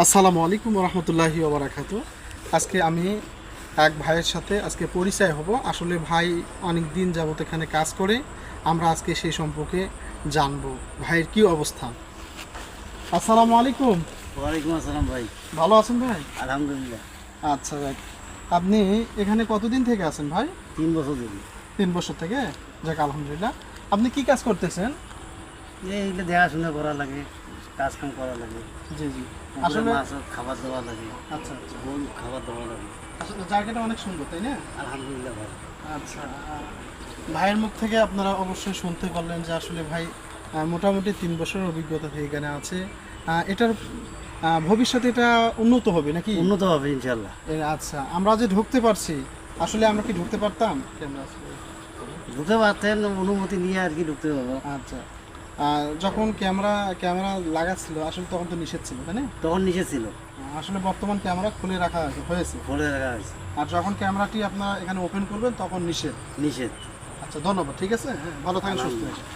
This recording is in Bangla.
আসসালামু আলাইকুম রহমতুল্লাহি ওবরাকাতু। আজকে আমি এক ভাইয়ের সাথে আজকে পরিচয় হব। আসলে ভাই অনেক দিন যাবত এখানে কাজ করে, আমরা আজকে সেই সম্পর্কে জানবো ভাইয়ের কি অবস্থান। আসসালামু আলাইকুম। ওয়ালাইকুম আসসালাম ভাই। ভালো আছেন ভাই? আলহামদুলিল্লাহ। আচ্ছা যাক, আপনি এখানে কতদিন থেকে আছেন ভাই? 3 বছর ধরে। 3 বছর থেকে? যাক আলহামদুলিল্লাহ। আপনি কি কাজ করতেছেন? এইগুলো দেখাশোনা করা লাগে, কাজ কাম করা লাগে। জি জি। আসলে আসলে মাছ খাবার দেওয়া লাগে, আচ্ছা আচ্ছা, গরু খাবার দেওয়া লাগে। আসলে জায়গাটা অনেক সুন্দর তাই না? আলহামদুলিল্লাহ ভাই। আচ্ছা, ভাইয়ের মুখ থেকে আপনারা অবশ্যই শুনতে পারলেন যে আসলে ভাই মোটামুটি 3 বছরের অভিজ্ঞতা থেকে এখানে আছে। এটার ভবিষ্যতে এটা উন্নত হবে নাকি? উন্নত হবে ইনশাল্লাহ। আচ্ছা, আমরা যে ঢুকতে পারছি, আসলে আমরা কি ঢুকতে পারতাম? ঢুকতে পারতেন, অনুমতি নিয়ে আর কি ঢুকতে পারবো। আচ্ছা, যখন ক্যামেরা ক্যামেরা লাগাচ্ছিল আসলে তখন তো নিষেধ ছিল তাই না? তখন নিচে ছিল, আসলে বর্তমান ক্যামেরা খুলে রাখা হয়েছে, বলে রাখা হয়েছে। আর যখন ক্যামেরাটি আপনারা এখানে ওপেন করবেন তখন নিষেধ। নিষেধ। আচ্ছা ধন্যবাদ, ঠিক আছে, ভালো থাকেন, সুস্থ থাকেন।